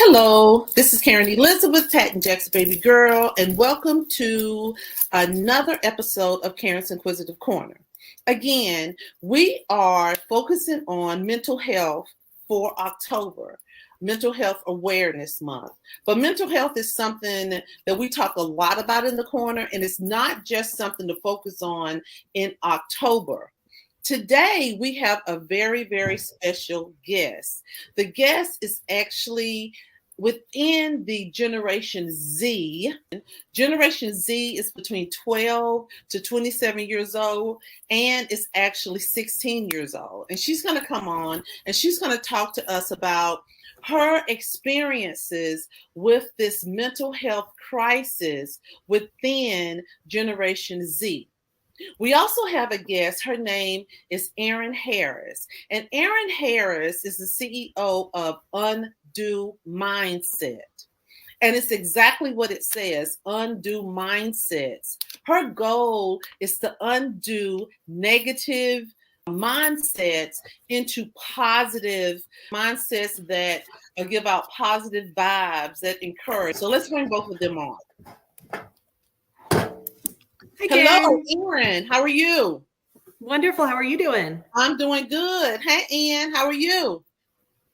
Hello, this is Karen Elizabeth, Tatton Jack's baby girl, and welcome to another episode of Karen's Inquisitive Corner. Again, we are focusing on mental health for October, Mental Health Awareness Month. But mental health is something that we talk a lot about in the corner, and it's not just something to focus on in October. Today, we have a very, very special guest. The guest is actually within the Generation Z. Generation Z is between 12 to 27 years old and is actually 16 years old. And she's going to come on and she's going to talk to us about her experiences with this mental health crisis within Generation Z. We also have a guest. Her name is Erin Harris. And Erin Harris is the CEO of Undo Mindset. And it's exactly what it says, undo mindsets. Her goal is to undo negative mindsets into positive mindsets that give out positive vibes that encourage. So let's bring both of them on. Hello, Erin. How are you? Wonderful. How are you doing? I'm doing good. Hey, Ann. How are you?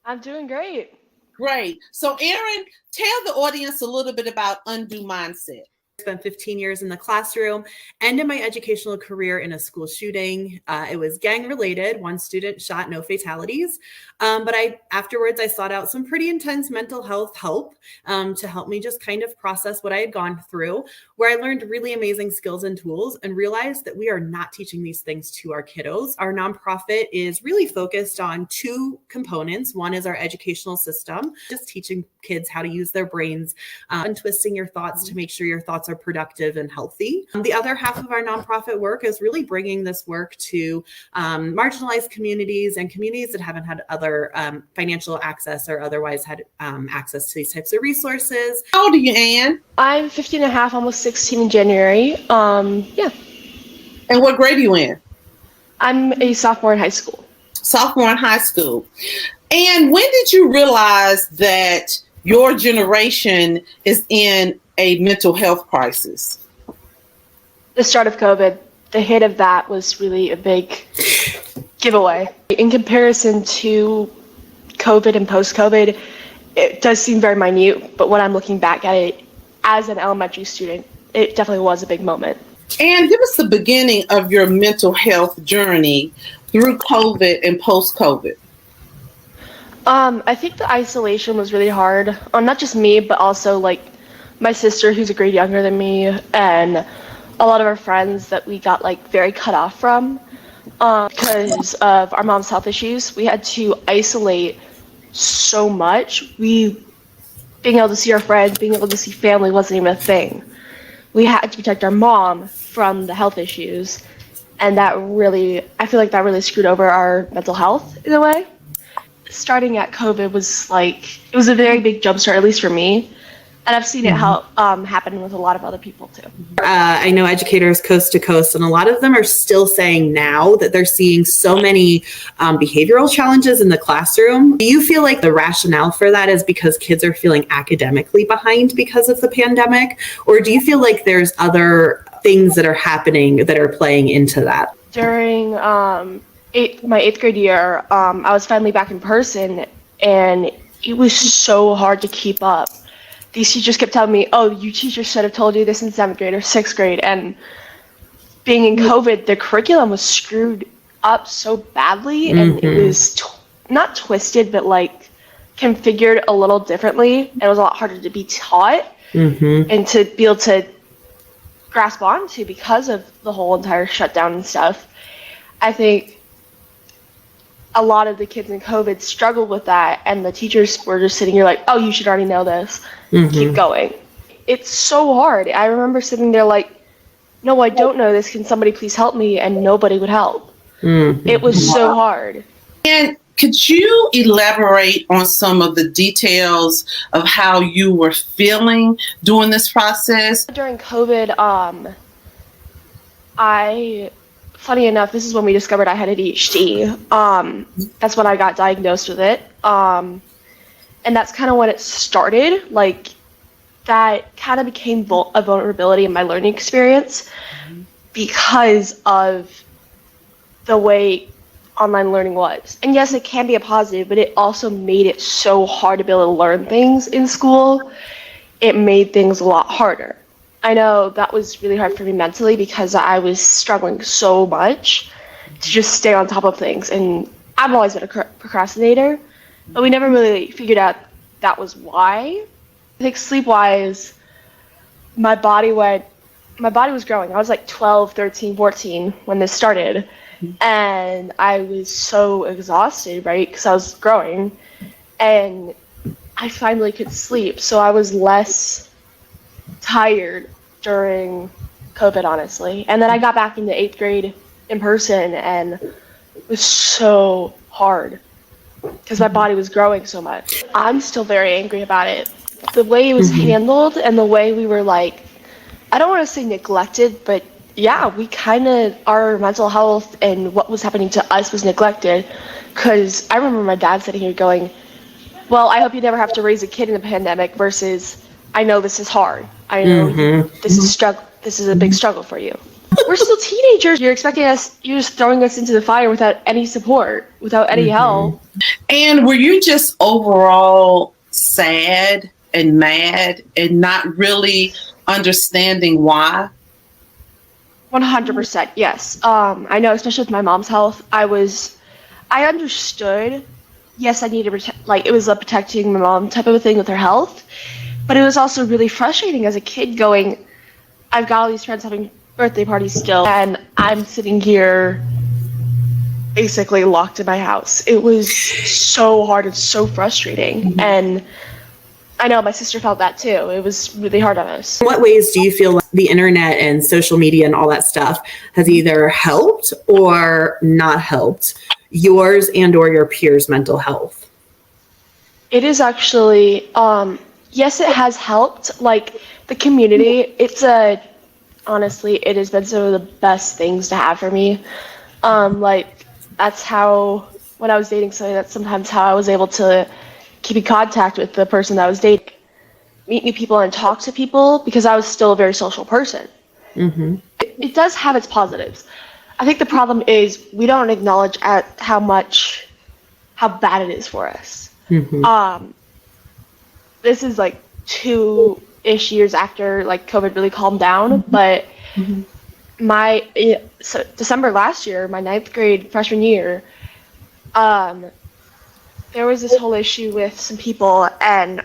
I'm doing great. Great. So, Erin, tell the audience a little bit about Undo Mindset. Spent 15 years in the classroom, ended my educational career in a school shooting. It was gang related, one student shot, no fatalities. But afterwards I sought out some pretty intense mental health help to help me just kind of process what I had gone through, where I learned really amazing skills and tools and realized that we are not teaching these things to our kiddos. Our nonprofit is really focused on two components. One is our educational system, just teaching kids how to use their brains and twisting your thoughts to make sure your thoughts are productive and healthy. The other half of our nonprofit work is really bringing this work to marginalized communities and communities that haven't had other financial access or otherwise had access to these types of resources. How old are you, Ann? I'm 15 and a half, almost 16 in January. Yeah. And what grade are you in? I'm a sophomore in high school. Sophomore in high school. And when did you realize that your generation is in a mental health crisis? The start of COVID, the hit of that was really a big giveaway. In comparison to COVID and post-COVID, it does seem very minute, but when I'm looking back at it as an elementary student, it definitely was a big moment. And give us the beginning of your mental health journey through COVID and post-COVID. I think the isolation was really hard on not just me, but also like my sister, who's a grade younger than me, and a lot of our friends that we got like very cut off from because of our mom's health issues. We had to isolate so much. Being able to see our friends, being able to see family wasn't even a thing. We had to protect our mom from the health issues, and I feel like that really screwed over our mental health in a way. Starting at COVID it was a very big jumpstart, at least for me. And I've seen it happen with a lot of other people too. I know educators coast to coast, and a lot of them are still saying now that they're seeing so many behavioral challenges in the classroom. Do you feel like the rationale for that is because kids are feeling academically behind because of the pandemic? Or do you feel like there's other things that are happening that are playing into that? During my 8th grade year, I was finally back in person, and it was so hard to keep up. These teachers kept telling me, oh, you teachers should have told you this in 7th grade or 6th grade. And being in COVID, the curriculum was screwed up so badly, and it was not twisted, but like configured a little differently. And it was a lot harder to be taught and to be able to grasp onto because of the whole entire shutdown and stuff. I think a lot of the kids in COVID struggled with that, and the teachers were just sitting here like, oh, you should already know this. Keep going. It's so hard. I remember sitting there like, no, I don't know this. Can somebody please help me? And nobody would help. It was so hard. And could you elaborate on some of the details of how you were feeling during this process? During COVID, funny enough, this is when we discovered I had ADHD. That's when I got diagnosed with it. And And that's kind of when it started. Like, that kind of became a vulnerability in my learning experience because of the way online learning was. And yes, it can be a positive, but it also made it so hard to be able to learn things in school. It made things a lot harder. I know that was really hard for me mentally because I was struggling so much to just stay on top of things. And I've always been a procrastinator, but we never really figured out that was why. I think sleep-wise, my body was growing. I was like 12, 13, 14 when this started. And I was so exhausted, right? Because I was growing. And I finally could sleep. So I was less tired during COVID, honestly. And then I got back into 8th grade in person, and it was so hard because my body was growing so much. I'm still very angry about it. The way it was handled and the way we were like, I don't want to say neglected, but yeah, we kind of, our mental health and what was happening to us was neglected. Because I remember my dad sitting here going, well, I hope you never have to raise a kid in a pandemic versus, I know this is hard. I know this is a big struggle for you. We're still teenagers. You're just throwing us into the fire without any support, without any help. And were you just overall sad and mad and not really understanding why? 100%, yes. I know, especially with my mom's health, I understood. Yes, I needed to it was a protecting my mom type of a thing with her health, but it was also really frustrating as a kid going, I've got all these friends having birthday parties still, and I'm sitting here basically locked in my house. It was so hard and so frustrating, and I know my sister felt that too. It was really hard on us. In what ways do you feel like the internet and social media and all that stuff has either helped or not helped yours and or your peers' mental health? It is actually, yes, it has helped. Like, the community, honestly, it has been some of the best things to have for me. That's how, when I was dating somebody, that's sometimes how I was able to keep in contact with the person that I was dating, meet new people and talk to people, because I was still a very social person. It does have its positives. I think the problem is we don't acknowledge how bad it is for us. This is like 2-ish years after like COVID really calmed down, but so December last year, my 9th grade freshman year, there was this whole issue with some people, and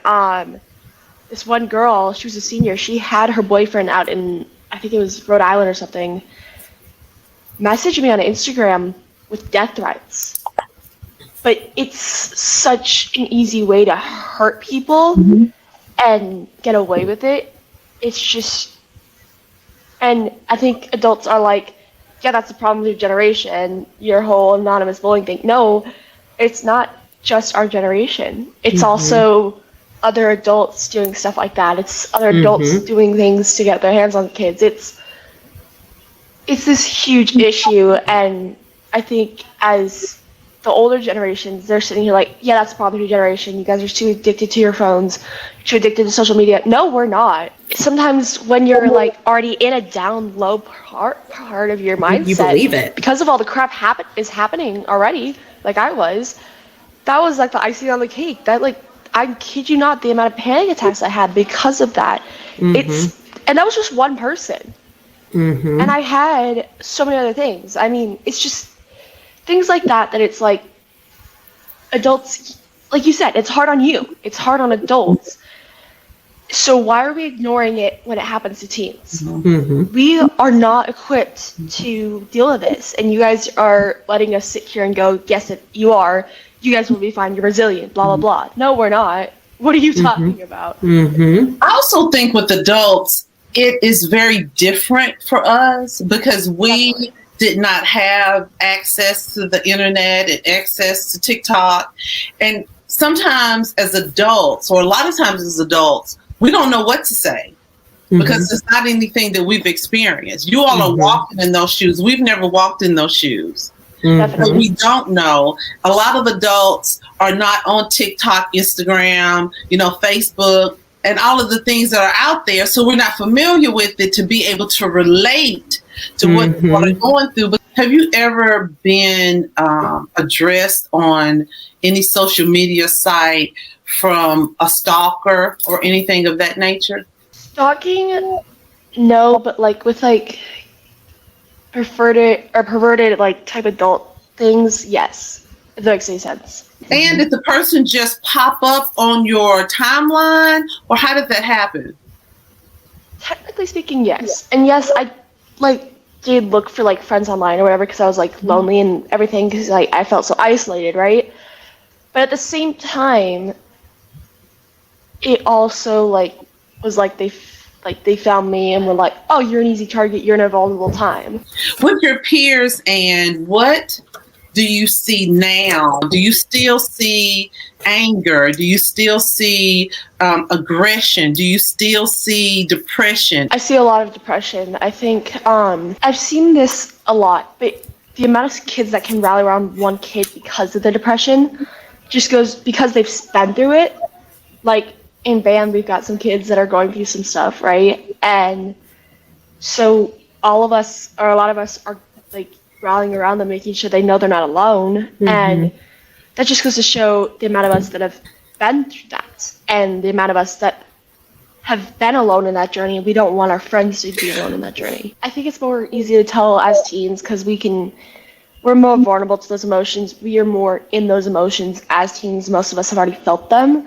this one girl, she was a senior, she had her boyfriend out in, I think it was Rhode Island or something, message me on Instagram with death threats. But it's such an easy way to hurt people and get away with it. It's just, and I think adults are like, yeah, that's the problem with your generation, your whole anonymous bullying thing. No, it's not just our generation. It's also other adults doing stuff like that. It's other adults doing things to get their hands on kids. It's this huge issue, and I think as the older generations, they're sitting here like, yeah, that's the problem with your generation. You guys are too addicted to your phones, too addicted to social media. No, we're not. Sometimes when you're like already in a down low part of your mindset, you believe it because of all the crap is happening already. Like I was, that was like the icing on the cake. That like, I kid you not, the amount of panic attacks I had because of that. And that was just one person. And I had so many other things. I mean, it's just things like that it's like adults, like you said, it's hard on you. It's hard on adults. So why are we ignoring it when it happens to teens? We are not equipped to deal with this. And you guys are letting us sit here and go, yes, you are. You guys will be fine. You're resilient, blah, blah, blah. No, we're not. What are you talking about? I also think with adults, it is very different for us because we did not have access to the internet and access to TikTok. And sometimes as adults, or a lot of times as adults, we don't know what to say because it's not anything that we've experienced. You all are walking in those shoes. We've never walked in those shoes. Definitely. we don't know. A lot of adults are not on TikTok, Instagram, Facebook, and all of the things that are out there. So we're not familiar with it to be able to relate to what people are going through. But have you ever been addressed on any social media site from a stalker or anything of that nature? Stalking, no, but like with like perverted like type adult things, yes. If that makes any sense. And did the person just pop up on your timeline, or how did that happen? Technically speaking, yes. And yes, I like did look for like friends online or whatever because I was like lonely and everything because like I felt so isolated, right? But at the same time, it also like was like they found me and were like, oh, you're an easy target, you're in a vulnerable time. With your peers, and what do you see now? Do you still see anger? Do you still see aggression? Do you still see depression? I see a lot of depression. I think I've seen this a lot, but the amount of kids that can rally around one kid because of the depression just goes because they've been through it. Like in band, we've got some kids that are going through some stuff, right? And so all of us, or a lot of us, are like rallying around them, making sure they know they're not alone. And that just goes to show the amount of us that have been through that and the amount of us that have been alone in that journey. We don't want our friends to be alone in that journey. I think it's more easy to tell as teens because we're more vulnerable to those emotions. We are more in those emotions as teens. Most of us have already felt them.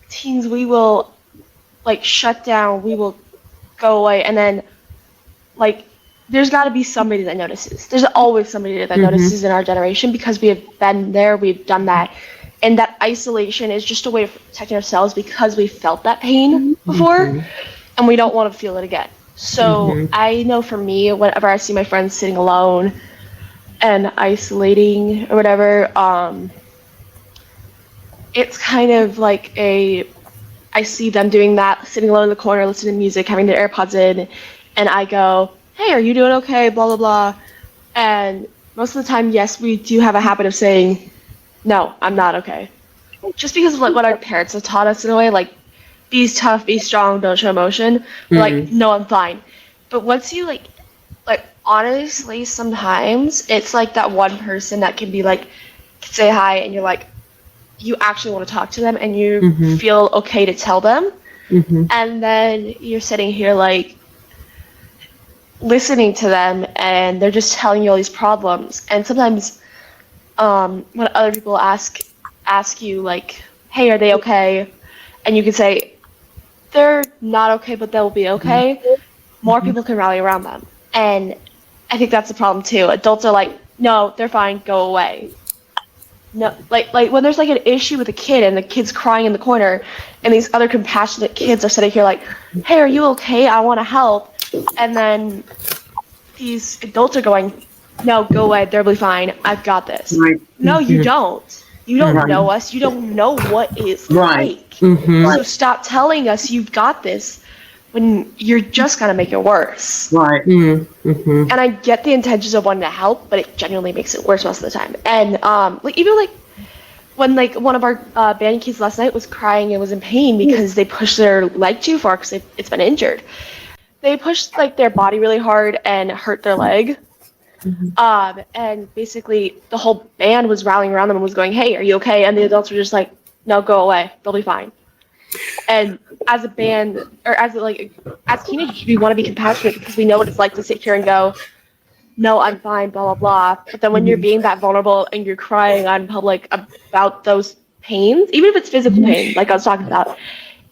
Teens, we will like shut down, we will go away, and then like there's got to be somebody that notices. There's always somebody that notices in our generation because we have been there, we've done that. And that isolation is just a way of protecting ourselves because we felt that pain before and we don't want to feel it again. So I know for me, whenever I see my friends sitting alone and isolating or whatever, it's kind of like I see them doing that, sitting alone in the corner, listening to music, having their AirPods in, and I go, hey, are you doing okay, blah, blah, blah. And most of the time, yes, we do have a habit of saying, no, I'm not okay. Just because of like what our parents have taught us in a way, like, be tough, be strong, don't show emotion. We're like, no, I'm fine. But once you like honestly, sometimes it's like that one person that can be like, say hi, and you're like, you actually want to talk to them and you feel okay to tell them. And then you're sitting here like listening to them and they're just telling you all these problems. And sometimes when other people ask you like, hey, are they okay? And you can say, they're not okay, but they'll be okay. More people can rally around them. And I think that's the problem too. Adults are like, no, they're fine, go away. No, like when there's like an issue with a kid and the kid's crying in the corner and these other compassionate kids are sitting here like, hey, are you okay? I want to help. And then these adults are going, no, go away, they'll be fine. I've got this. Right. No, you don't. You don't know us. You don't know what it's like. So stop telling us you've got this when you're just going to make it worse. Right. And I get the intentions of wanting to help, but it genuinely makes it worse most of the time. And like even like when like one of our band kids last night was crying and was in pain because they pushed their leg too far because it's been injured. They pushed like their body really hard and hurt their leg. And basically the whole band was rallying around them and was going, hey, are you okay? And the adults were just like, no, go away, they'll be fine. And as a band, or as teenagers, we want to be compassionate because we know what it's like to sit here and go, no, I'm fine, blah, blah, blah. But then when you're being that vulnerable and you're crying on public about those pains, even if it's physical pain, like I was talking about,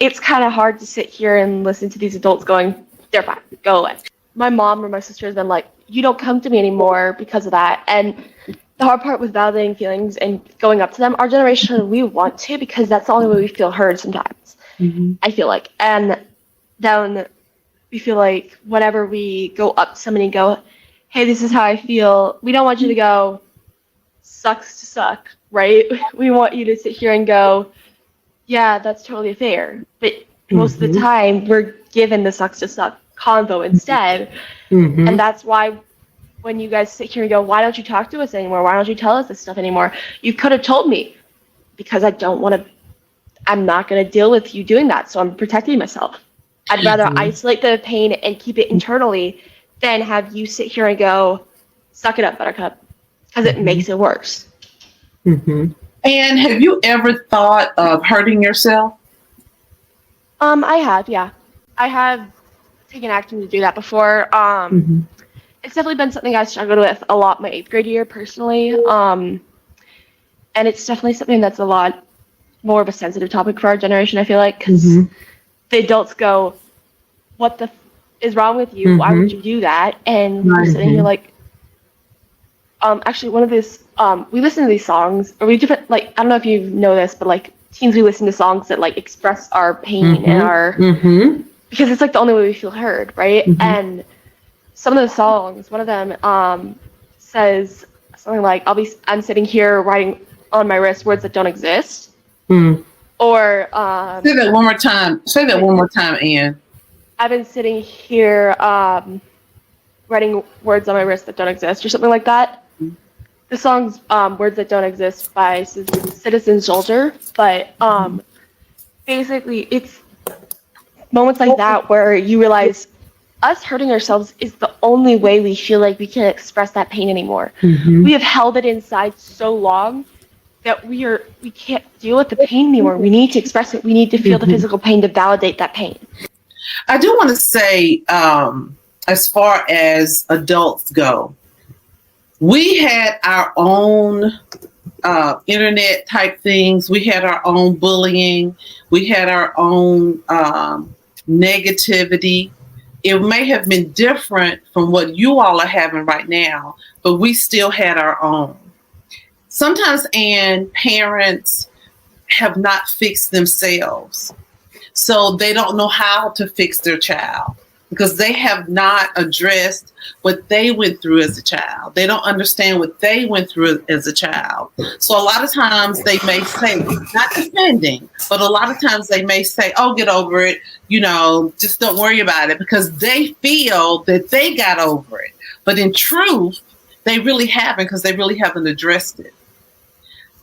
it's kind of hard to sit here and listen to these adults going, they're fine, go away. My mom or my sister has been like, you don't come to me anymore because of that. And the hard part with validating feelings and going up to them, our generation, we want to because that's the only way we feel heard sometimes. I feel like. And then we feel like whenever we go up to somebody and go, hey, this is how I feel, we don't want you to go, sucks to suck, right? We want you to sit here and go, yeah, that's totally fair. But most of the time, we're given the sucks to suck convo instead. And that's why when you guys sit here and go, why don't you talk to us anymore? Why don't you tell us this stuff anymore? You could have told me, because I'm not going to deal with you doing that. So I'm protecting myself. I'd rather isolate the pain and keep it internally than have you sit here and go, suck it up, buttercup, because it makes it worse. And have you ever thought of hurting yourself? I have, yeah. I have taken action to do that before. It's definitely been something I struggled with a lot my 8th grade year personally. And it's definitely something that's a lot more of a sensitive topic for our generation, I feel like, because the adults go, what the is wrong with you? Why would you do that? And we're sitting here like, actually one of these, we listen to these songs, or we different, like, I don't know if you know this, but like teens, we listen to songs that like express our pain and our, because it's like the only way we feel heard, right? And some of the songs, one of them says something like, I'm sitting here writing on my wrist words that don't exist. Or say that one more time. Say that one more time, Anne. I've been sitting here writing words on my wrist that don't exist, or something like that. The song's Words That Don't Exist by Citizen Soldier, but basically it's moments like that where you realize us hurting ourselves is the only way we feel like we can express that pain anymore. We have held it inside so long that we can't deal with the pain anymore. We need to express it. We need to feel the physical pain to validate that pain. I do want to say, as far as adults go, we had our own internet type things. We had our own bullying. We had our own negativity. It may have been different from what you all are having right now, but we still had our own. Sometimes, and parents have not fixed themselves. So they don't know how to fix their child because they have not addressed what they went through as a child. They don't understand what they went through as a child. So a lot of times they may say, not defending, but a lot of times they may say, oh, get over it. You know, just don't worry about it, because they feel that they got over it. But in truth, they really haven't, because they really haven't addressed it.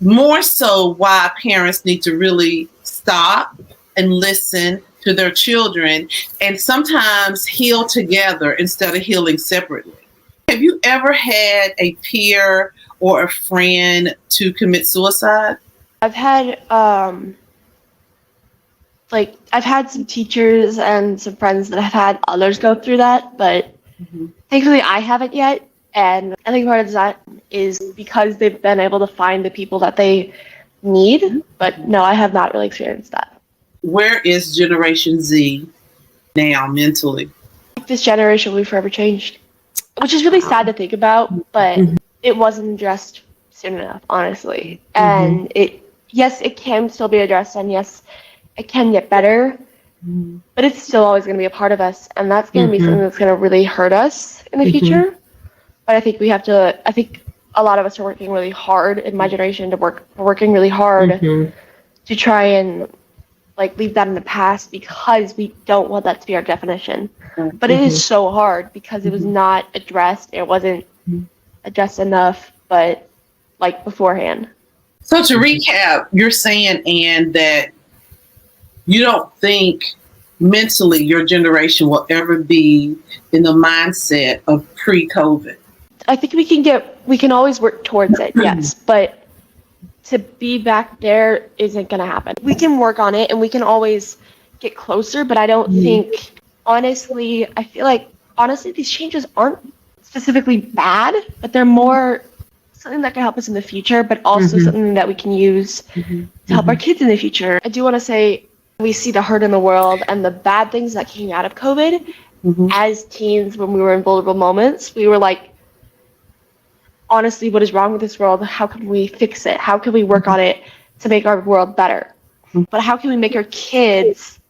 More so why parents need to really stop and listen to their children and sometimes heal together instead of healing separately. Have you ever had a peer or a friend to commit suicide? I've had I've had some teachers and some friends that have had others go through that, but thankfully I haven't yet. And I think part of that is because they've been able to find the people that they need. But no, I have not really experienced that. Where is Generation Z now mentally? This generation will be forever changed, which is really sad to think about, but it wasn't addressed soon enough, honestly. And yes, it can still be addressed, and yes, it can get better, but it's still always going to be a part of us, and that's going to be something that's going to really hurt us in the future. But I think I think a lot of us are working really hard in my generation we're working really hard to try and like leave that in the past, because we don't want that to be our definition. But it is so hard because it was not addressed. It wasn't addressed enough, but like beforehand. So to recap, you're saying, Anne, that you don't think mentally your generation will ever be in the mindset of pre-COVID. I think we can always work towards it, yes, but to be back there isn't going to happen. We can work on it and we can always get closer, but I don't think, honestly, I feel like, honestly, these changes aren't specifically bad, but they're more something that can help us in the future, but also something that we can use to help our kids in the future. I do want to say, we see the hurt in the world and the bad things that came out of COVID. As teens, when we were in vulnerable moments, we were like, honestly, what is wrong with this world? How can we fix it? How can we work on it to make our world better? But how can we make our kids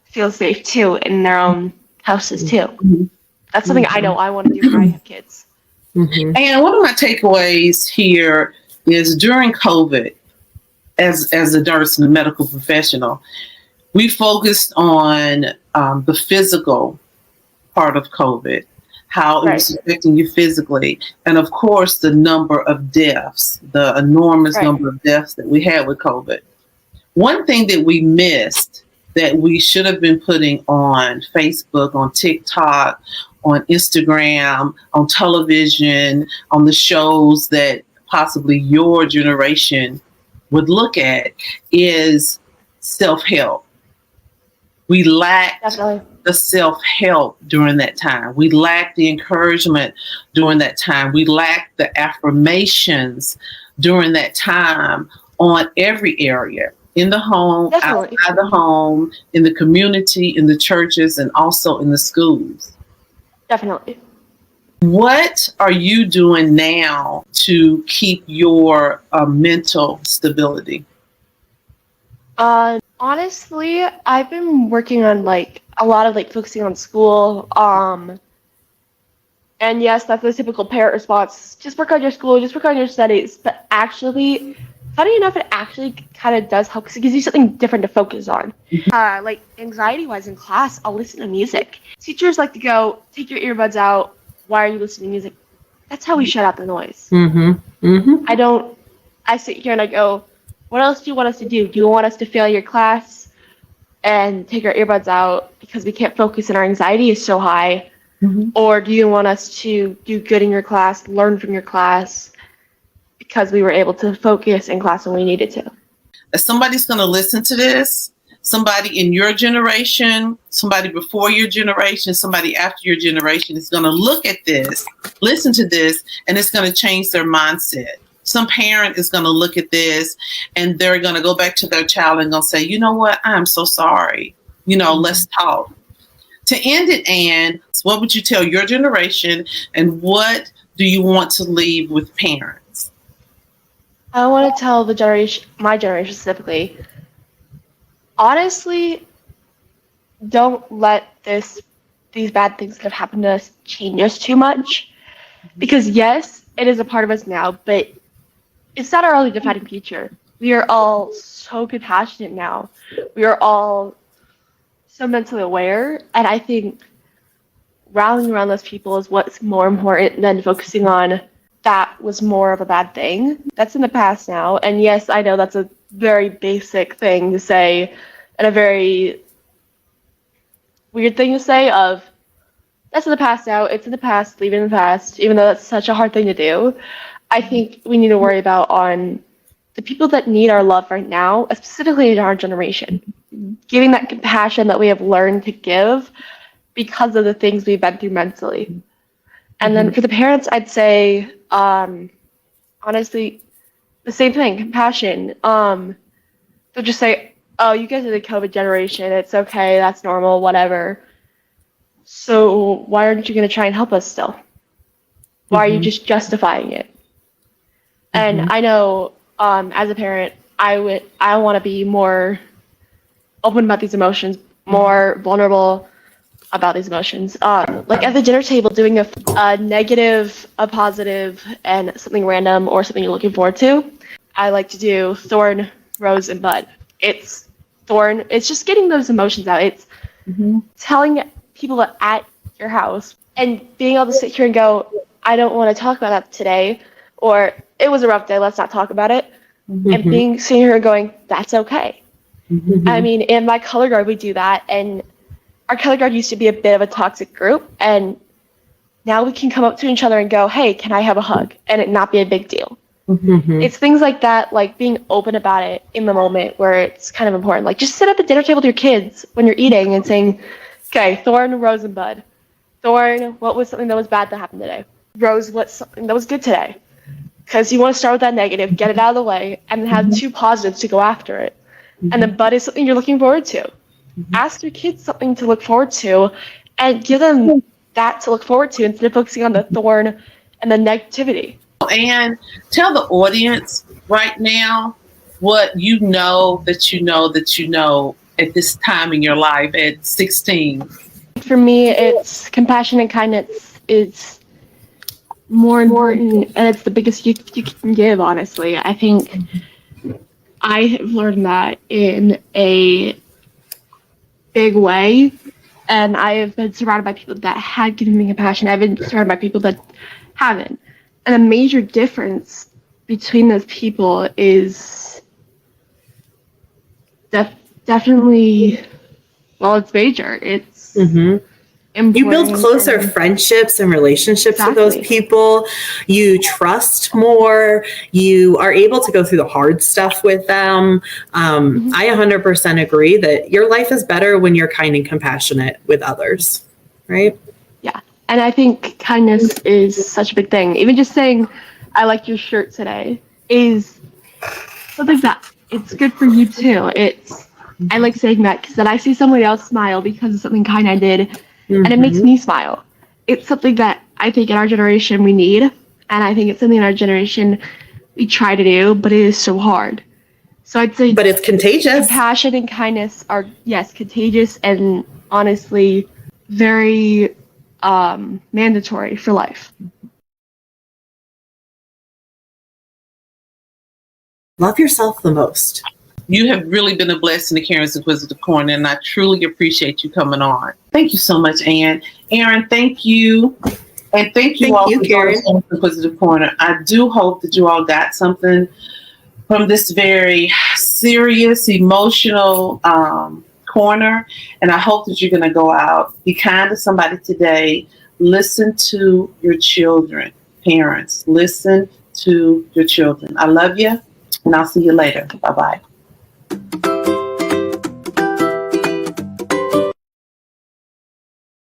feel safe too in their own houses too? That's something I know I want to do when I have kids. And one of my takeaways here is during COVID, as a nurse and a medical professional, we focused on the physical part of COVID, how it was affecting you physically, and of course the number of deaths, the enormous number of deaths that we had with COVID. One thing that we missed that we should have been putting on Facebook, on TikTok, on Instagram, on television, on the shows that possibly your generation would look at is self-help. We lacked the self-help during that time. We lacked the encouragement during that time. We lacked the affirmations during that time on every area. In the home, outside the home, in the community, in the churches, and also in the schools. Definitely. What are you doing now to keep your mental stability? Honestly, I've been working on a lot of focusing on school. And yes, that's the typical parent response. Just work on your school, just work on your studies. But actually, funny enough, it actually kind of does help because it gives you something different to focus on. Anxiety-wise in class, I'll listen to music. Teachers like to go, take your earbuds out. Why are you listening to music? That's how we shut out the noise. I sit here and I go, what else do you want us to do? Do you want us to fail your class and take our earbuds out because we can't focus and our anxiety is so high? Or do you want us to do good in your class, learn from your class because we were able to focus in class when we needed to? If somebody's going to listen to this, somebody in your generation, somebody before your generation, somebody after your generation is going to look at this, listen to this, and it's going to change their mindset. Some parent is going to look at this and they're going to go back to their child and going to say, you know what, I'm so sorry. Let's talk. To end it, Anne, what would you tell your generation and what do you want to leave with parents? I want to tell my generation specifically, honestly, don't let these bad things that have happened to us change us too much. Because yes, it is a part of us now, but it's not our only defining feature. We are all so compassionate now. We are all so mentally aware, and I think rallying around those people is what's more important than focusing on that was more of a bad thing. That's in the past now, and yes, I know that's a very basic thing to say and a very weird thing to say of that's in the past now, it's in the past, leave it in the past, even though that's such a hard thing to do. I think we need to worry about on the people that need our love right now, specifically in our generation, giving that compassion that we have learned to give because of the things we've been through mentally. And then for the parents, I'd say, honestly, the same thing, compassion. They'll just say, oh, you guys are the COVID generation. It's okay. That's normal, whatever. So why aren't you going to try and help us still? Why are you just justifying it? And I know, as a parent, I want to be more open about these emotions, more vulnerable about these emotions. Like at the dinner table, doing a negative, a positive, and something random or something you're looking forward to. I like to do thorn, rose, and bud. It's thorn. It's just getting those emotions out. It's telling people at your house and being able to sit here and go, I don't want to talk about that today, or it was a rough day, let's not talk about it. And sitting here and going, that's okay. I mean, in my color guard, we do that. And our color guard used to be a bit of a toxic group. And now we can come up to each other and go, hey, can I have a hug? And it not be a big deal. It's things like that, like being open about it in the moment where it's kind of important. Like just sit at the dinner table with your kids when you're eating and saying, okay, thorn, rose, and bud. Thorn, what was something that was bad that happened today? Rose, what's something that was good today? Because you want to start with that negative, get it out of the way, and then have two positives to go after it. And then bud is something you're looking forward to. Ask your kids something to look forward to and give them that to look forward to instead of focusing on the thorn and the negativity. And tell the audience right now what you know that you know that you know at this time in your life at 16. For me, it's compassion and kindness is more important, and it's the biggest gift you can give, honestly. I think I have learned that in a big way And I have been surrounded by people that had given me compassion. I've been surrounded by people that haven't. And a major difference between those people is definitely, well, it's major. It's You build closer friendships and relationships with those people. You trust more. You are able to go through the hard stuff with them. I 100% agree that your life is better when you're kind and compassionate with others, right? Yeah. And I think kindness is such a big thing. Even just saying, I like your shirt today is something that it's good for you too. I like saying that because then I see somebody else smile because of something kind I did. And it makes me smile. It's something that I think in our generation we need, and I think it's something in our generation we try to do, but it is so hard. So I'd say, but it's contagious. Compassion and kindness are, yes, contagious and honestly very mandatory for life. Love yourself the most. You have really been a blessing to Karen's Inquisitive Corner, and I truly appreciate you coming on. Thank you so much, Ann. Aaron, thank you. And thank you all for joining Karen's Inquisitive Corner. I do hope that you all got something from this very serious, emotional corner. And I hope that you're going to go out, be kind to somebody today. Listen to your children, parents. Listen to your children. I love you, and I'll see you later. Bye-bye.